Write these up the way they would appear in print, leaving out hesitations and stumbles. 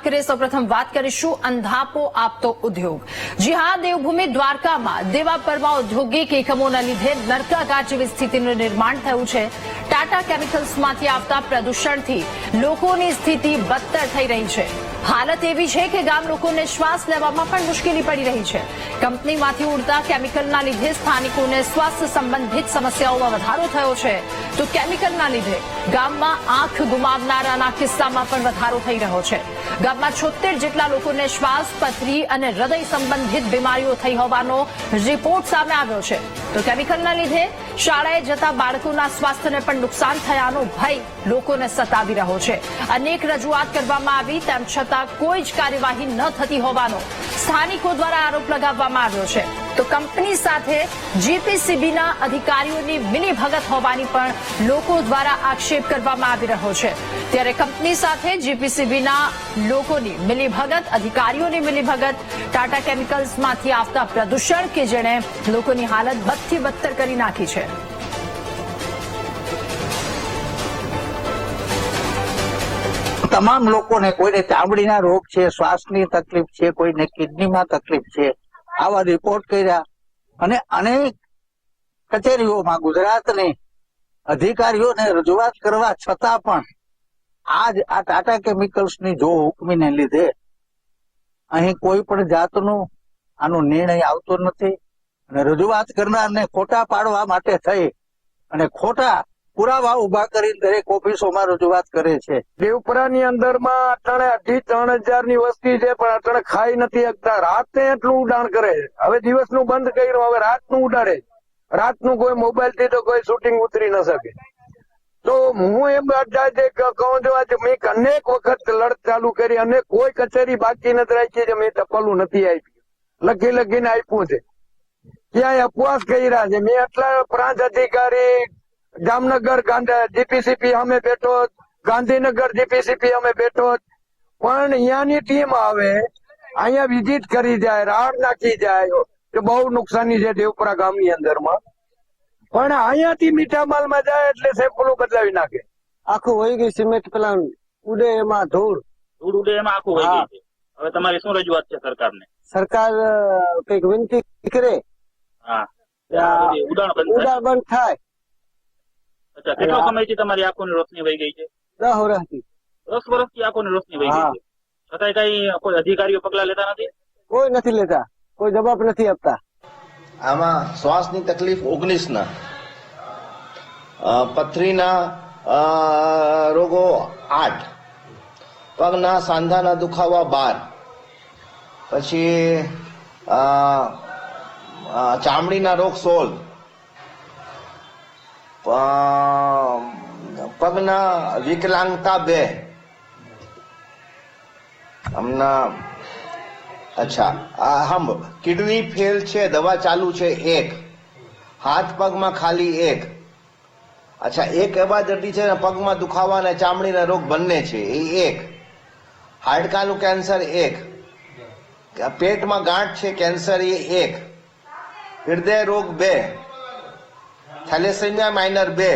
વાત કરીએ સૌપ્રથમ વાત કરીશું અંધાપો આપતો ઉદ્યોગ। જી હા, દેવભૂમિ દ્વારકામાં દેવા પરવા ઔદ્યોગિક એકમોના લીધે નરકાગાર જેવી સ્થિતિનું નિર્માણ થયું છે। ટાટા કેમિકલ્સમાંથી આવતા પ્રદૂષણથી લોકોની સ્થિતિ બદતર થઈ રહી છે। હાલત એવી છે કે ગામ લોકોને શ્વાસ લેવામાં પણ મુશ્કેલી પડી રહી છે। કંપનીમાંથી ઉડતા કેમિકલના લીધે સ્થાનિકોને સ્વાસ્થ્ય સંબંધિત સમસ્યાઓમાં વધારો થયો છે, તો કેમિકલના લીધે ગામમાં આંખ ગુમાવનારાના કિસ્સામાં પણ વધારો થઈ રહ્યો છે। ગામમાં 76 જેટલા લોકોને શ્વાસ, પથરી અને હૃદય સંબંધિત બીમારીઓ થઈ હોવાનો રિપોર્ટ સામે આવ્યો છે। તો કેમિકલના લીધે શાળાએ જતા બાળકોના સ્વાસ્થ્યને પણ નુકસાન થયાનો ભય લોકોને સતાવી રહ્યો છે। અનેક રજૂઆત કરવામાં આવી, તેમ છતાં કોઈ જ કાર્યવાહી ન થતી હોવાનો સ્થાનિકો દ્વારા આરોપ લગાવવામાં આવ્યો છે। તો કંપની સાથે જીપીસીબીના અધિકારીઓની મિલીભગત હોવાની પણ લોકો દ્વારા આક્ષેપ કરવામાં આવી રહ્યો છે। ત્યારે કંપની સાથે જીપીસીબીના લોકોની મિલીભગત, અધિકારીઓની મિલીભગત, ટાટા કેમિકલ્સમાંથી આવતા પ્રદૂષણ કે જેણે લોકોની હાલત બદથી બદતર કરી નાખી છે। તમામ લોકોને, કોઈને ચામડીના રોગ છે, શ્વાસની તકલીફ છે, કોઈને કિડનીમાં તકલીફ છે, આવા રિપોર્ટ કર્યા અને અનેક કચેરીઓમાં ગુજરાતની અધિકારીઓને રજૂઆત કરવા છતાં પણ આજ આ ટાટા કેમિકલ્સની જો હુકમીને લીધે અહીં કોઈ પણ જાતનું આનો નિર્ણય આવતો નથી અને રજૂઆત કરનારને ખોટા પાડવા માટે થઈ અને ખોટા પુરાવા ઉભા કરીને દરેક ઓફિસોમાં રજૂઆત કરે છે। દેવપરાની અંદરમાં અટાણે 2,500 ની વસ્તી છે, પણ અટાણે ખાઈ નથી શકતા। રાતે એટલું ઉડાણ કરે છે। હવે દિવસનું બંધ કર્યું, હવે રાતનું ઉડાડે। રાતનું કોઈ મોબાઈલ થી તો કોઈ શૂટિંગ ઉતરી ન શકે। તો હું એમ કહું છું, આજે મેં અનેક વખત લડત ચાલુ કરી અને કોઈ કચેરી બાકી નથી રાખી છે, મેં ટપાલું નથી આપ્યું, લખીને આપ્યું છે। ક્યાંય અપવાસ કર્યા છે। મેં એટલા પ્રાંત અધિકારી જામનગર જીપીસીપી અમે બેઠો, ગાંધીનગર જીપીસીપી અમે બેઠો, પણ અહીંયાની ટીમ આવે, અહીંયા વિઝિટ કરી જાય, રાડ નાખી જાય કે બહુ નુકસાની છે દેવપરા ગામની અંદરમાં, પણ અહીંયાથી મીઠા માલમાં જાય એટલે સેમ્પલો બદલાવી નાખે। આખું વહી ગઈ સિમેન્ટ, પેલા ઉડે એમાં ધૂળ ઉડે એમાં આખું વહી ગઈ છે। હવે તમારી શું રજૂઆત છે સરકારને? સરકાર કઈક વિનંતી કરે, હા, ઉડાણ બંધ થાય। અચ્છા, કેટલો સમયથી તમારી આંખોની રોશની વહી ગઈ છે? 10 વર્ષથી। 10 વર્ષથી આંખોની રોશની વહી ગઈ છે, છતાંય કઈ કોઈ અધિકારીઓ પગલા લેતા નથી? કોઈ નથી લેતા, કોઈ જવાબ નથી આપતા। આમાં શ્વાસની તકલીફ 19 ના, પથરીના રોગો 8, પગના સાંધાના દુખાવા 12, પછી ચામડીના રોગ 16, પગના વિકલાંગતા 2, હમણાં અચ્છા હમ કિડની ફેલ છે, દવા ચાલુ છે 1, હાથ પગમાં ખાલી 1, અચ્છા 1 એવા દર્દી છે પગમાં દુખાવા અને ચામડીના રોગ બંને છે એ 1, હાડકાનું કેન્સર 1, પેટમાં ગાંઠ છે કેન્સર એ 1, હૃદય રોગ 2, થેલેસેમિયા માઇનર 2,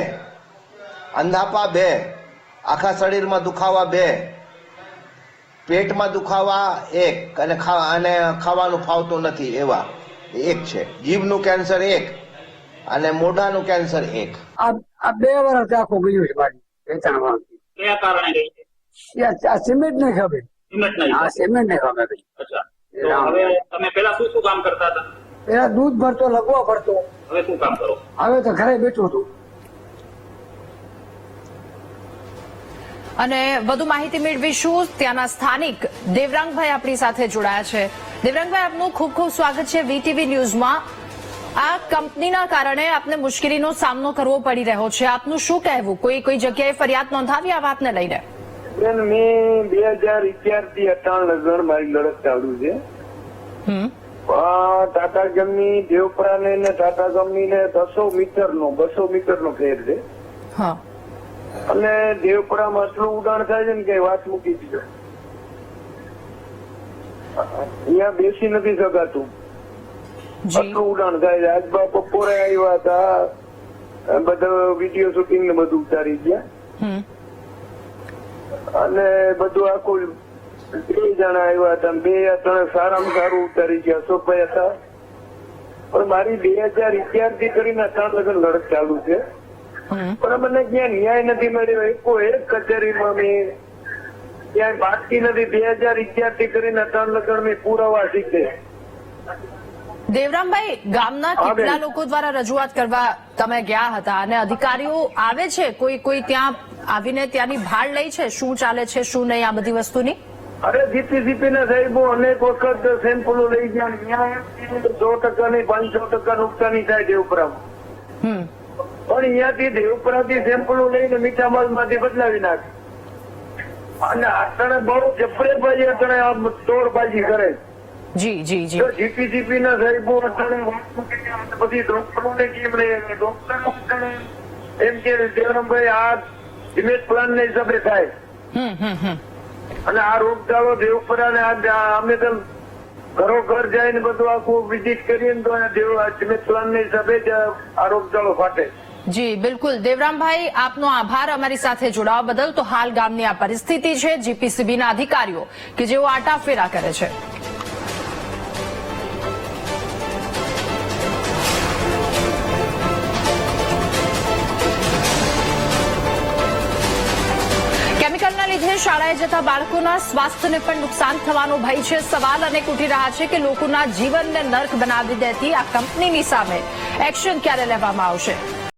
અંધાપા 2, આખા શરીરમાં દુખાવા 2, પેટમાં દુખાવા 1 અને ખાવાનું ફાવતું નથી એવા 1 છે, જીભનું કેન્સર 1 અને મોઢાનું કેન્સર 1। આ 2 વર્ષ આખું ગયું છે મારી વેચાણમાં। કયા કારણે ગઈ છે? આ સિમેન્ટ નહીં ખબર, સિમેન્ટ નહીં? હા, સિમેન્ટ નહીં ખબર। અચ્છા, તો હવે તમે પેલા શું કામ કરતા હતા? પેલા દૂધ ભરતો, લગવા ભરતો, હવે શું કામ કરો? હવે તો ઘરે બેઠો છું। અને વધુ માહિતી મેળવીશું, ત્યાંના સ્થાનિક દેવરાંગભાઈ આપણી સાથે જોડાયા છે। દેવરાંગભાઈ, આપનું ખૂબ ખૂબ સ્વાગત છે વીટીવી ન્યૂઝમાં। આ કંપનીના કારણે આપને મુશ્કેલીનો સામનો કરવો પડી રહ્યો છે, આપનું શું કહેવું? કોઈ જગ્યાએ ફરિયાદ નોંધાવી આ વાતને લઈને? બેન, મેં 2011 થી 18 લગન મારી લડત ચાલુ છે। ટાટા કંપની દેવપરા ને ટાટા કંપની ને 200 મીટર નો ફેર છે, અને દેવપરામાં એટલું ઉડાણ થાય છે ને કે વાત મૂકી દીધો। અહીંયા બેસી નથી શકાતું, એટલું ઉડાણ થાય છે। આજ બપોરે આવ્યા હતા, બધા વિડીયો શૂટિંગ ને બધું ઉતારી ગયા, અને બધું આખું જણા આવ્યા હતા. 2 ત્રણ સારામાં સારું ઉતારી ગયા. અશોકભાઈ હતા. પણ મારી 2011 થી કરીને 3 લગ્ન લડત ચાલુ છે. પણ મને ક્યાં ન્યાય નથી મળ્યો. એક કચેરીમાં મેં ક્યાંય બાકી નથી. 2011 થી કરીને 3 લગ્ન મેં પુરાવા શીખે. દેવરામભાઈ, ગામના કેટલા લોકો દ્વારા રજૂઆત કરવા તમે ગયા હતા અને અધિકારીઓ આવે છે? કોઈ ત્યાં આવીને ત્યાંની ભાળ લે છે? શું ચાલે છે, શું નહીં, આ બધી વસ્તુની? અરે જીપીસીપી ના સાહેબો અનેક વખત સેમ્પલો લઈ ગયા. ત્યાં 100% ની 500% નુકસાની થાય દેવપરામાં. પણ અહીંયાથી દેવપરાથી સેમ્પલો લઈને મીઠામાલ માંથી બદલાવી નાખે. અને આટણે બહુ જબરેભાઈ આટણે આ તોડબાજી કરે. જી જી જી. જીપીસીપી ના સાહેબો બધી ડોક્ટરોને કેમ લે? ડોક્ટરો એમ કે દેવરામભાઈ આ ઇમેજ પ્લાન ના હિસાબે થાય. અને આ રોગચાળો દેવપરા ને અમે તો ઘરો ઘર જઈને બધું આખું વિઝિટ કરીએ ને તો ઇમેજ પ્લાન ના હિસાબે જ આ રોગચાળો ફાટે. જી બિલકુલ. દેવરામભાઈ, આપનો આભાર અમારી સાથે જોડાવા બદલ. તો હાલ ગામની આ પરિસ્થિતિ છે. જીપીસીબીના અધિકારીઓ કે જેઓ આટાફેરા કરે છે. કેમિકલના લીધે શાળાએ જતા બાળકોના સ્વાસ્થ્યને પણ નુકસાન થવાનો ભય છે. સવાલ અનેક ઉઠી રહ્યા છે કે લોકોના જીવનને નર્ક બનાવી દેતી આ કંપનીની સામે એક્શન ક્યારે લેવામાં આવશે?